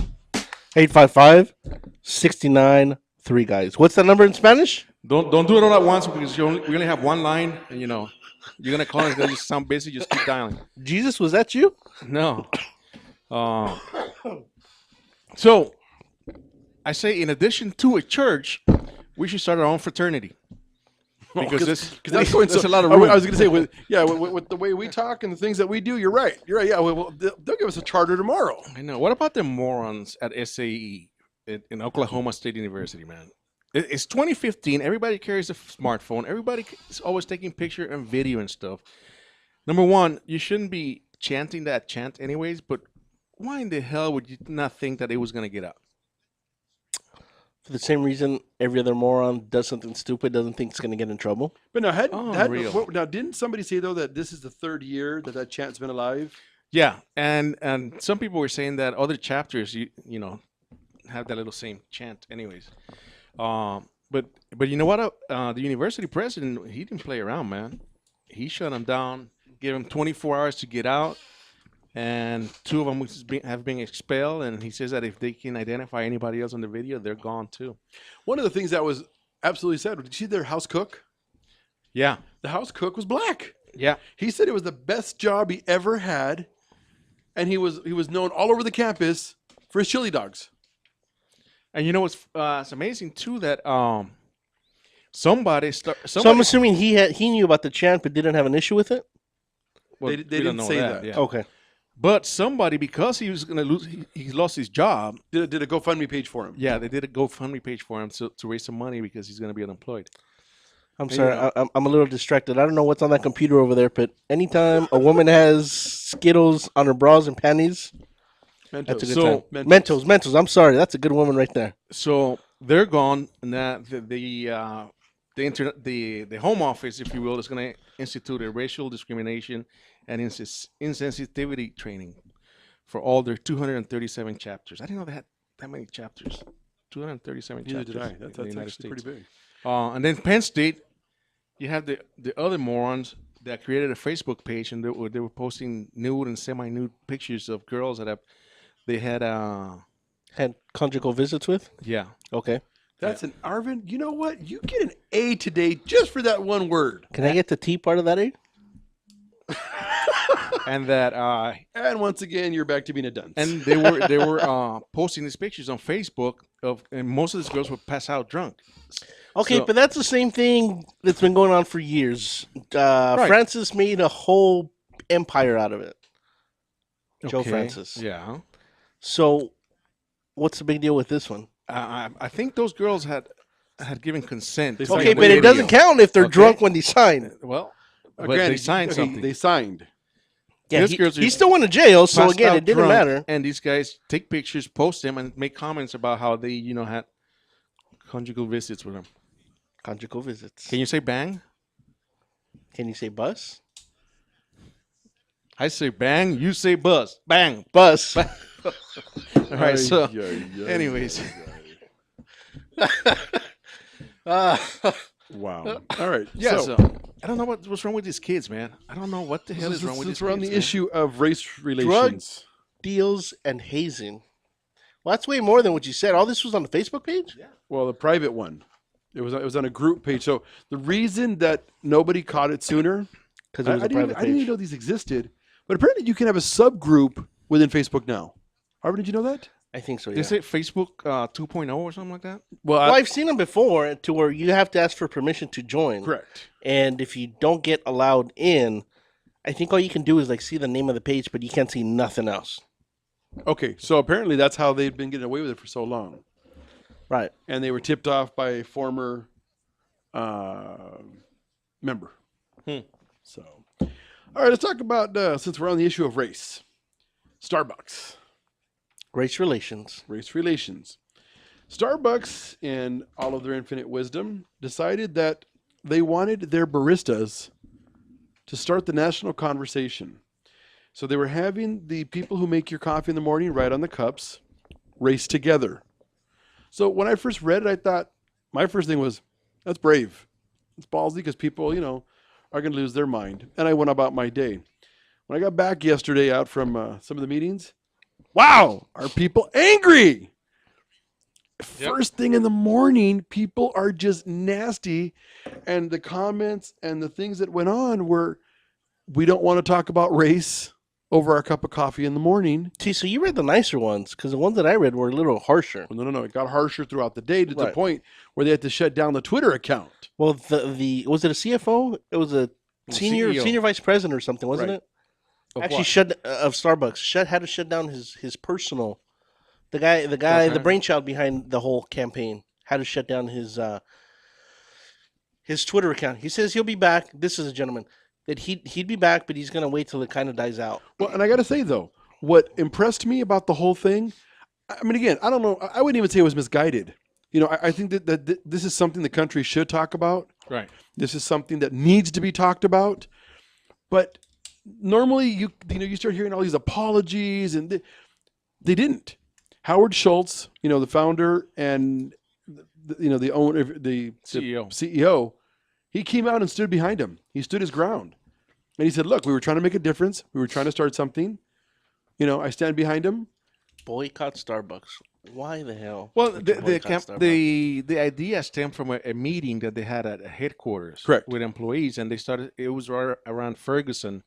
855-69 3 guys. What's that number in Spanish? Don't do it all at once because we only have one line, and you're gonna call and it's gonna just sound busy. Just keep dialing. Jesus, was that you? No. So I say, in addition to a church, we should start our own fraternity. Because that's going there's so, a lot of room. I was going to say, with the way we talk and the things that we do, you're right. You're right. Yeah, they'll give us a charter tomorrow. I know. What about the morons at SAE in Oklahoma State University, man? It's 2015. Everybody carries a smartphone. Everybody is always taking picture and video and stuff. Number one, you shouldn't be chanting that chant anyways, but why in the hell would you not think that it was going to get out? For the same reason every other moron does something stupid, doesn't think it's going to get in trouble. But now, Unreal. now, didn't somebody say, though, that this is the third year that chant's been alive? Yeah, and some people were saying that other chapters, you know, have that little same chant anyways. But you know what? The university president, he didn't play around, man. He shut them down, gave them 24 hours to get out, and 2 of them have been expelled. And he says that if they can identify anybody else on the video, they're gone too. One of the things that was absolutely sad, did you see their house cook? Yeah. The house cook was black. Yeah. He said it was the best job he ever had, and he was known all over the campus for his chili dogs. And you know what's it's amazing too that somebody. So I'm assuming he knew about the chant but didn't have an issue with it. Well, they didn't say that. Yeah. Okay. But somebody, because he was going to lose, he lost his job. Did a GoFundMe page for him. Yeah, they did a GoFundMe page for him to raise some money because he's going to be unemployed. I'm sorry, I'm a little distracted. I don't know what's on that computer over there, but anytime a woman has Skittles on her bras and panties, Mentos. that's a good So- time. Mentos. I'm sorry, that's a good woman right there. So they're gone, and that the Home Office, if you will, is going to institute a racial discrimination and insensitivity training for all their 237 chapters. I didn't know they had that many chapters. 237 Neither chapters. did I. in That's the United actually States. pretty big. And then Penn State, you have the other morons that created a Facebook page, and they were posting nude and semi-nude pictures of girls that had conjugal visits with. Yeah. Okay. That's an Arvin. You know what? You get an A today just for that one word. Can I get the T part of that A? And that and once again, you're back to being a dunce. and they were posting these pictures on Facebook and most of these girls would pass out drunk. Okay, So- but that's the same thing that's been going on for years. Francis made a whole empire out of it. Joe Okay, Francis. Yeah. So, what's the big deal with this one? I think those girls had given consent. They to signed Okay, a but it video. doesn't count if they're Okay. drunk when they sign. Well, but Granted, they signed okay, something. They signed. Yeah, These girls he still went to jail, so Passed again, out it didn't drunk, matter. And these guys take pictures, post them, and make comments about how they, had conjugal visits with them. Conjugal visits. Can you say bang? Can you say bus? I say bang. You say buzz. Bang. Bus. All right. So, Ay, anyways, wow. All right. yeah. So, So, I don't know what's wrong with these kids, man. I don't know what the hell is wrong with these since we're on kids. the man. issue of race relations. Deals and hazing. Well, that's way more than what you said. All this was on the Facebook page? Yeah. Well, the private one. It was on a group page. So the reason that nobody caught it sooner, Because it was I a private didn't even page. know these existed. But apparently, you can have a subgroup within Facebook now. Harvard, did you know that? I think so, They yeah. say Facebook 2.0 or something like that. Well, Well, I've seen them before to where you have to ask for permission to join. correct. And if you don't get allowed in, I think all you can do is like see the name of the page, but you can't see nothing else. Okay, so apparently that's how they've been getting away with it for so long. Right. And they were tipped off by a former member. So, all right, let's talk about, since we're on the issue of race, Starbucks. Race relations. Race relations. Starbucks, in all of their infinite wisdom, decided that they wanted their baristas to start the national conversation. So they were having the people who make your coffee in the morning write on the cups, race together. So when I first read it, I thought, my first thing was, that's brave. It's ballsy because people, are going to lose their mind. And I went about my day. When I got back yesterday out from some of the meetings, wow, are people angry? First thing in the morning, people are just nasty. And the comments and the things that went on were, we don't want to talk about race over our cup of coffee in the morning. See, so you read the nicer ones because the ones that I read were a little harsher. Well, no. It got harsher throughout the day to the point where they had to shut down the Twitter account. Well, the was it a CFO? It was a senior vice president or something, wasn't it? Actually, of Starbucks had to shut down his personal. The guy, the brainchild behind the whole campaign, had to shut down his Twitter account. He says he'll be back. This is a gentleman. That he'd be back, but he's gonna wait till it kind of dies out. Well, and I gotta say though, what impressed me about the whole thing, I mean, again, I don't know, I wouldn't even say it was misguided. I think that this is something the country should talk about. Right. This is something that needs to be talked about. But normally, you start hearing all these apologies, and they didn't. Howard Schultz, the founder and the owner, the CEO, he came out and stood behind him. He stood his ground. And he said, look, we were trying to make a difference. We were trying to start something. I stand behind him. Boycott Starbucks. Why the hell? Well, the idea stemmed from a meeting that they had at headquarters. Correct. With employees, and it was around Ferguson,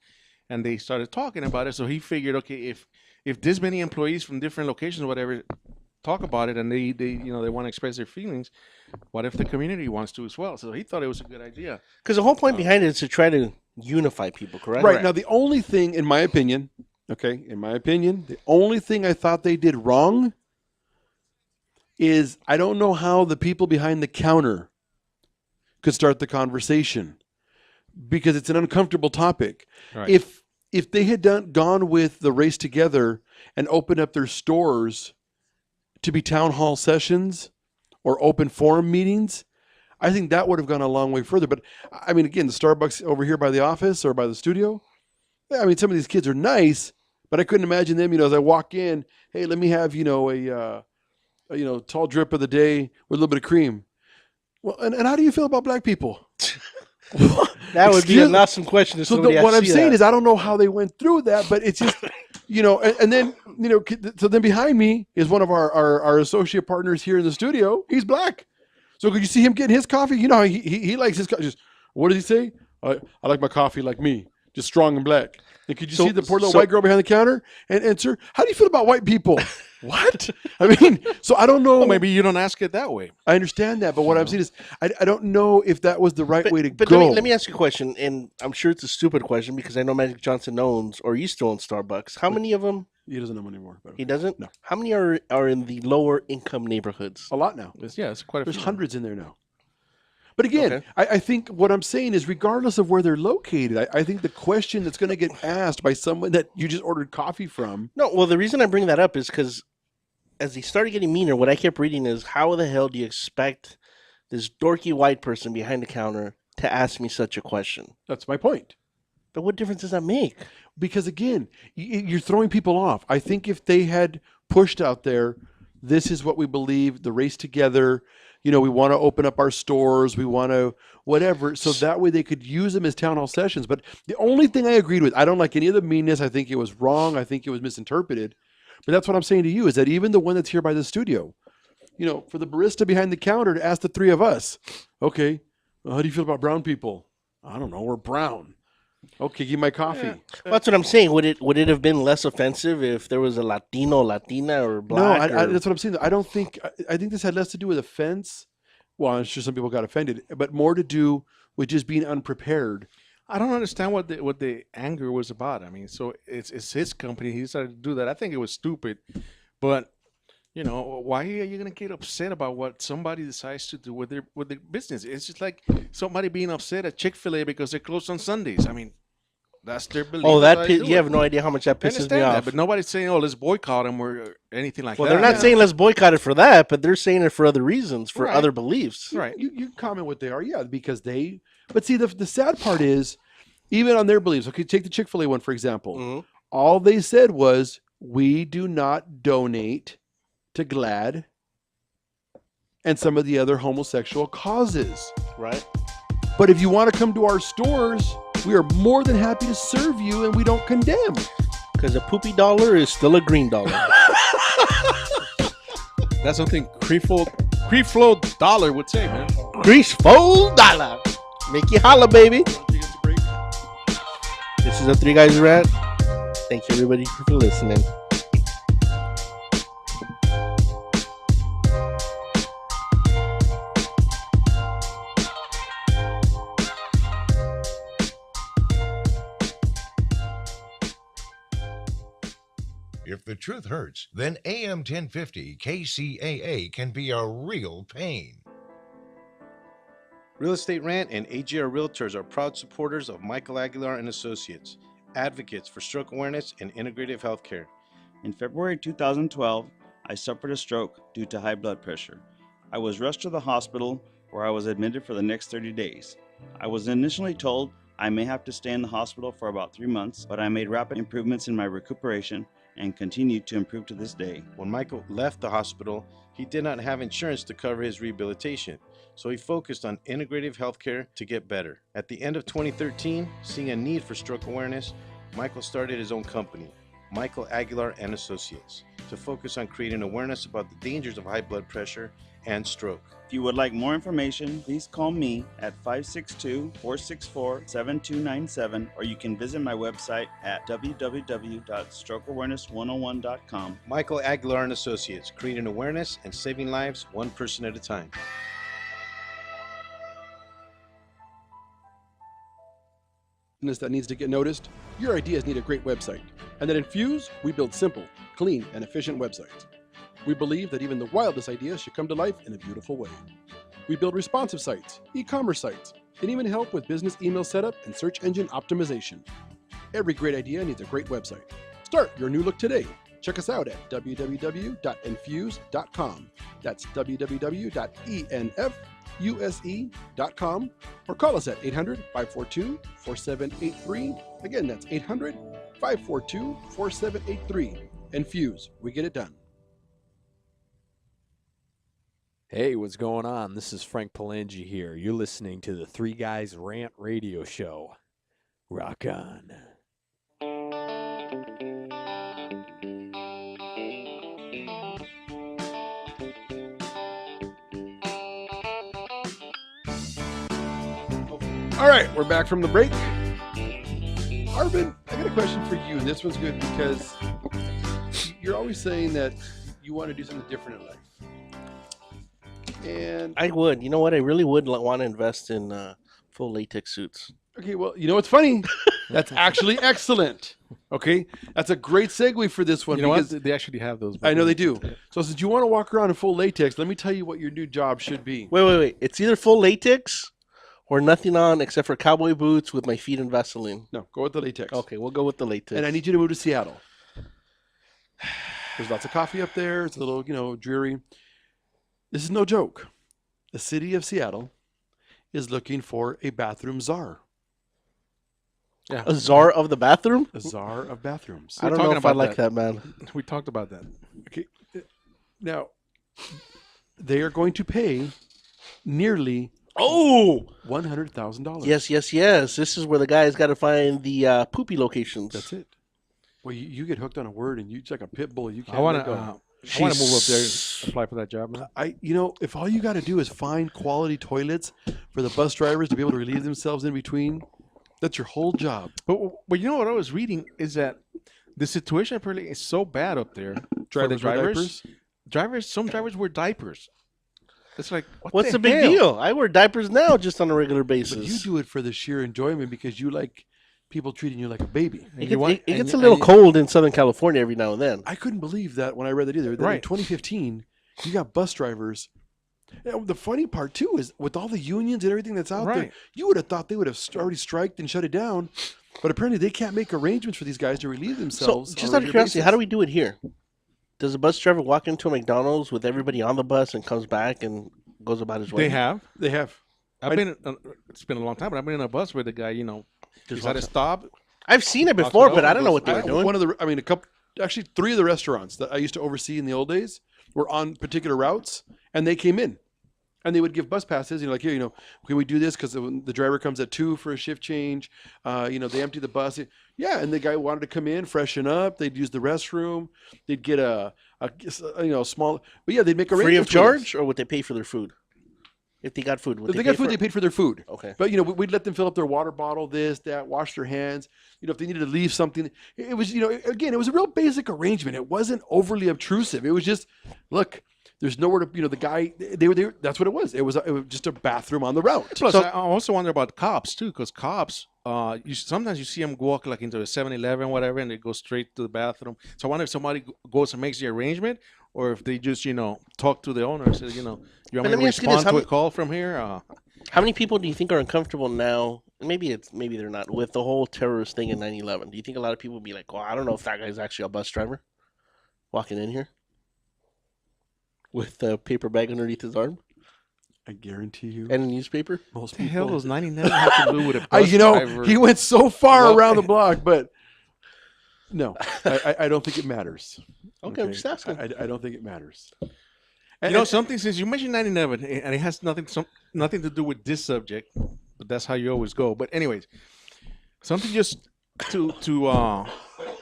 and they started talking about it. So he figured, okay, if this many employees from different locations or whatever talk about it, and they want to express their feelings, what if the community wants to as well? So he thought it was a good idea. Because the whole point behind it is to try to unify people, correct? Right. Now, the only thing, in my opinion, the only thing I thought they did wrong is I don't know how the people behind the counter could start the conversation, because it's an uncomfortable topic. Right. If they had gone with the Race Together and opened up their stores to be town hall sessions or open forum meetings, I think that would have gone a long way further. But I mean, again, the Starbucks over here by the office or by the studio, I mean, some of these kids are nice, but I couldn't imagine them, as I walk in, hey, let me have, a tall drip of the day with a little bit of cream. Well, and how do you feel about black people? That would be an awesome question. So what I'm saying is, I don't know how they went through that, but it's just, and then, so then behind me is one of our associate partners here in the studio. He's black. So could you see him getting his coffee? He likes his coffee. Just, what did he say? I like my coffee like me, just strong and black. And could you see the poor little white girl behind the counter? And sir, how do you feel about white people? What? I mean, so I don't know. Well, maybe you don't ask it that way. I understand that, but what I'm saying is, I don't know if that was the right way to go. Let me ask you a question, and I'm sure it's a stupid question because I know Magic Johnson owns, or used to own, Starbucks. How many of them? He doesn't know anymore. He doesn't? No. How many are in the lower income neighborhoods? A lot now. It's quite a few. There's hundreds in there now. But again, I think what I'm saying is, regardless of where they're located, I think the question that's going to get asked by someone that you just ordered coffee from. No, well, the reason I bring that up is because as they started getting meaner, what I kept reading is, how the hell do you expect this dorky white person behind the counter to ask me such a question? That's my point. But what difference does that make? Because again, you're throwing people off. I think if they had pushed out there, this is what we believe, the Race Together, we want to open up our stores, we want to whatever, so that way they could use them as town hall sessions. But the only thing I agreed with, I don't like any of the meanness. I think it was wrong. I think it was misinterpreted. But that's what I'm saying to you, is that even the one that's here by the studio, for the barista behind the counter to ask the three of us, okay, well, how do you feel about brown people? I don't know, we're brown. Okay, give me my coffee. Yeah. Well, that's what I'm saying. Would it have been less offensive if there was a Latino, Latina, or black? No, that's what I'm saying. I don't think. I think this had less to do with offense. Well, I'm sure some people got offended, but more to do with just being unprepared. I don't understand what the anger was about. I mean, so it's his company. He decided to do that. I think it was stupid, but why are you gonna get upset about what somebody decides to do with their business? It's just like somebody being upset at Chick-fil-A because they're closed on Sundays. I mean, that's their belief. Oh, you have no idea how much that pisses me off. But nobody's saying, "Oh, let's boycott them" or anything like that. Well, they're not saying let's boycott it for that, but they're saying it for other reasons, for other beliefs. Right. You can comment what they are, yeah, because they. But see, the sad part is, even on their beliefs. Okay, take the Chick-fil-A one for example. Mm-hmm. All they said was, "We do not donate to GLAAD and some of the other homosexual causes. Right. But if you want to come to our stores, we are more than happy to serve you, and we don't condemn. Because a poopy dollar is still a green dollar. That's something Creeflo Dollar would say, man. Grease full dollar. Make you holla, baby. This is a Three Guys Rant. Thank you, everybody, for listening. If the truth hurts, then AM 1050 KCAA can be a real pain. Real Estate Rant and AGR Realtors are proud supporters of Michael Aguilar and Associates, advocates for stroke awareness and integrative healthcare. In February 2012, I suffered a stroke due to high blood pressure. I was rushed to the hospital where I was admitted for the next 30 days. I was initially told I may have to stay in the hospital for about 3 months, but I made rapid improvements in my recuperation and continued to improve to this day. When Michael left the hospital, he did not have insurance to cover his rehabilitation, so he focused on integrative healthcare to get better. At the end of 2013, seeing a need for stroke awareness, Michael started his own company, Michael Aguilar and Associates, to focus on creating awareness about the dangers of high blood pressure and stroke. If you would like more information, please call me at 562-464-7297, or you can visit my website at www.strokeawareness101.com. Michael Aguilar and Associates, creating awareness and saving lives one person at a time. That needs to get noticed. Your ideas need a great website. And at Infuse, we build simple, clean, and efficient websites. We believe that even the wildest ideas should come to life in a beautiful way. We build responsive sites, e-commerce sites, and even help with business email setup and search engine optimization. Every great idea needs a great website. Start your new look today. Check us out at www.infuse.com. That's www.enfuse.com, or call us at 800-542-4783. Again, that's 800-542-4783. Infuse, we get it done. Hey, what's going on? This is Frank Palangi here. You're listening to the Three Guys Rant radio show. Rock on. All right, we're back from the break. Arvin, I got a question for you, and this one's good because you're always saying that you want to do something different in life. And I would. You know what? I really would want to invest in full latex suits. okay, well, you know what's funny? That's actually excellent. Okay, that's a great segue for this one. You know because what? They actually have those. I know they do. So since you want to walk around in full latex, let me tell you what your new job should be. Wait. It's either full latex or nothing on except for cowboy boots with my feet in Vaseline. No, go with the latex. Okay, we'll go with the latex. And I need you to move to Seattle. There's lots of coffee up there. It's a little, dreary. This is no joke. The city of Seattle is looking for a bathroom czar. Yeah. A czar of the bathroom? A czar of bathrooms. I don't know if I like that, man. We talked about that. Okay. Now, they are going to pay nearly $100,000. Yes. This is where the guy's got to find the poopy locations. That's it. Well, you get hooked on a word, and it's like a pit bull. You can't I want let to. go. I want to move up there and apply for that job, man. If all you got to do is find quality toilets for the bus drivers to be able to relieve themselves in between, that's your whole job. But you know what I was reading is that the situation apparently is so bad up there for the drivers. Some drivers wear diapers. It's like, what's the big deal? I wear diapers now just on a regular basis. But you do it for the sheer enjoyment because you like people treating you like a baby. It gets a little cold in Southern California every now and then. I couldn't believe that when I read that either. That in 2015, you got bus drivers. The funny part, too, is with all the unions and everything that's out there, you would have thought they would have already striked and shut it down. But apparently they can't make arrangements for these guys to relieve themselves. So, just out of curiosity, how do we do it here? Does a bus driver walk into a McDonald's with everybody on the bus and comes back and goes about his way? They have. It's been a long time, but I've been in a bus where the guy, just at a stop. I've seen it before, but I don't know what they were doing. Three of the restaurants that I used to oversee in the old days were on particular routes, and they came in. And they would give bus passes, like, here, can we do this? Because the driver comes at 2 for a shift change. They empty the bus. Yeah, and the guy wanted to come in, freshen up. They'd use the restroom. They'd get a small, but yeah, they'd make free of arrangements with charge, us. or would they pay for their food? If they got food, If they got food, they paid for their food. Okay. But we'd let them fill up their water bottle, this, that, wash their hands. If they needed to leave something, it was, again, it was a real basic arrangement. It wasn't overly obtrusive. It was just, look, there's nowhere to, the guy, they were, that's what it was. It was just a bathroom on the route. Plus, I also wonder about cops too, because cops, sometimes you see them walk like into a 7-Eleven, whatever, and they go straight to the bathroom. So I wonder if somebody goes and makes the arrangement, or if they just, talk to the owner and say, you want me to respond to a call from here? How many people do you think are uncomfortable now? Maybe they're not, with the whole terrorist thing in 9/11. Do you think a lot of people would be like, well, I don't know if that guy's actually a bus driver walking in here with a paper bag underneath his arm? I guarantee you. And a newspaper? Most people. The hell does 99 have to do with a bus driver? He went so far around the block, but no, I don't think it matters. Okay, I'm just asking. I don't think it matters. And, something, since you mentioned 9/11, and it has nothing to do with this subject, but that's how you always go. But anyways, something just to so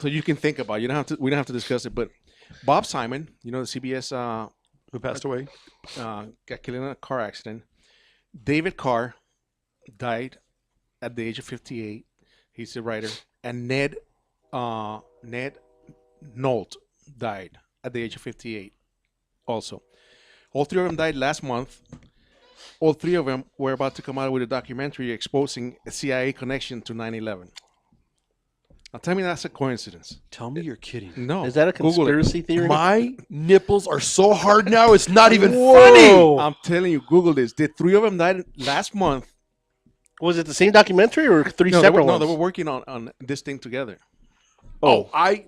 you can think about. We don't have to discuss it, but Bob Simon, the CBS who passed away, got killed in a car accident. David Carr died at the age of 58. He's a writer, and Ned Nolte died at the age of 58 also. All three of them died last month. All three of them were about to come out with a documentary exposing a CIA connection to 9/11. Now tell me that's a coincidence. Tell me you're kidding. No. Is that a conspiracy theory? My nipples are so hard now, it's not even funny. I'm telling you, Google this. The three of them died last month. Was it the same documentary or three separate ones? No, they were working on this thing together. Oh, I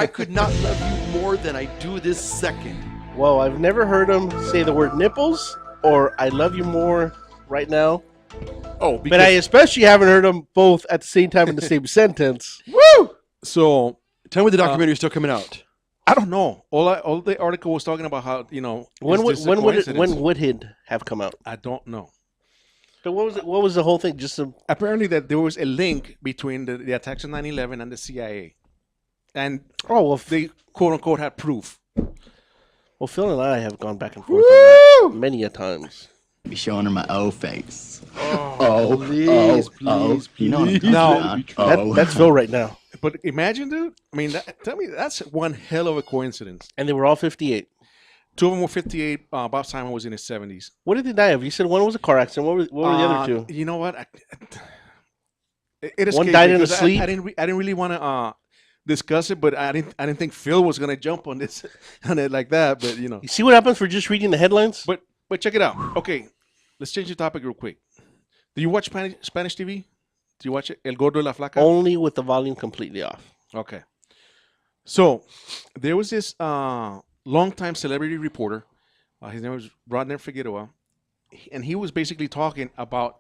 could not love you more than I do this second. Well, I've never heard him say the word nipples or I love you more right now. Oh, but I especially haven't heard them both at the same time in the same sentence. Woo! So tell me the documentary is still coming out. I don't know. All the article was talking about how, when would it have come out? I don't know. So what was the whole thing? Apparently that there was a link between the attacks on 9/11 and the CIA. And they quote unquote had proof. Well, Phil and I have gone back and forth on that many a times. Be showing her my O face. Please. You know what I'm talking about. That's Phil right now. But imagine, dude. I mean, tell me, that's one hell of a coincidence. And they were all 58. Two of them were 58. Bob Simon was in his 70s. What did they die of? You said one was a car accident. What were the other two? You know what? One died in his sleep. I didn't really want to discuss it, but I didn't think Phil was gonna jump on this on it like that. But you see what happens for just reading the headlines. But check it out. Okay, let's change the topic real quick. Do you watch Spanish TV? Do you watch it? El Gordo y la Flaca? Only with the volume completely off. Okay. So there was this longtime celebrity reporter. His name was Rodner Figueroa, and he was basically talking about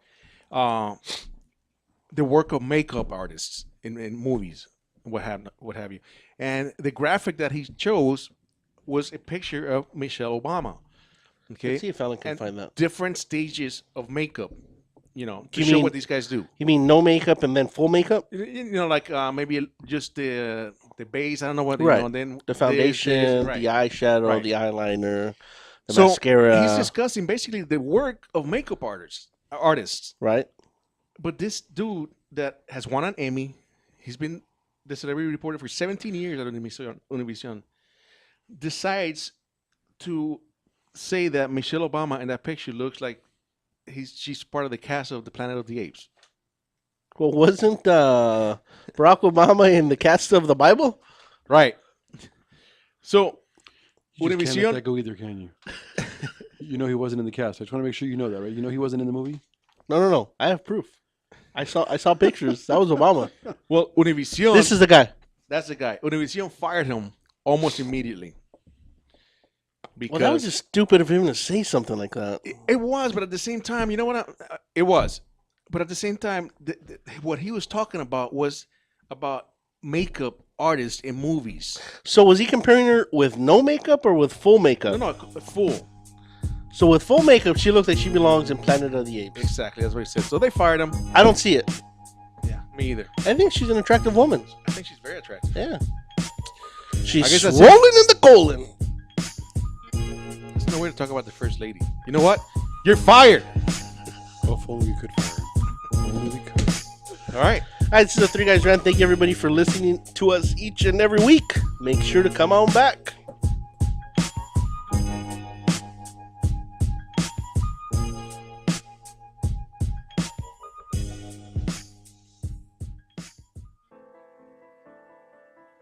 the work of makeup artists in movies. What have you. And the graphic that he chose was a picture of Michelle Obama. Okay. Let's see if Alan can find that. Different stages of makeup, to show what these guys do. You mean no makeup and then full makeup? Like maybe just the base, I don't know what, right. And then the foundation, right. the eyeshadow, right. the eyeliner, the so mascara. He's discussing basically the work of makeup artists. Right. But this dude that has won an Emmy, he's been the celebrity reporter for 17 years at Univision, decides to say that Michelle Obama in that picture looks like she's part of the cast of the Planet of the Apes. Well, wasn't Barack Obama in the cast of the Bible? Right. So, you can't let that go either, can you? You know he wasn't in the cast. I just want to make sure you know that, right? You know he wasn't in the movie? No. I have proof. I saw pictures. That was Obama. Well, Univision. This is the guy. That's the guy. Univision fired him almost immediately. Well, that was just stupid of him to say something like that. It was, but at the same time, you know what? It was. But at the same time, what he was talking about was about makeup artists in movies. So was he comparing her with no makeup or with full makeup? No, full. So with full makeup, she looks like she belongs in Planet of the Apes. Exactly, that's what he said. So they fired him. I don't see it. Yeah, me either. I think she's an attractive woman. I think she's very attractive. Yeah. She's I guess that's swollen in the colon. There's no way to talk about the first lady. You know what? You're fired. Oh, if only we could fire him. If only we could. All right. All right, this is the Three Guys Rant. Thank you, everybody, for listening to us each and every week. Make sure to come on back.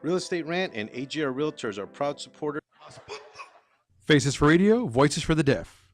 Real Estate Rant and AGR Realtors are proud supporters. Faces for radio, voices for the deaf.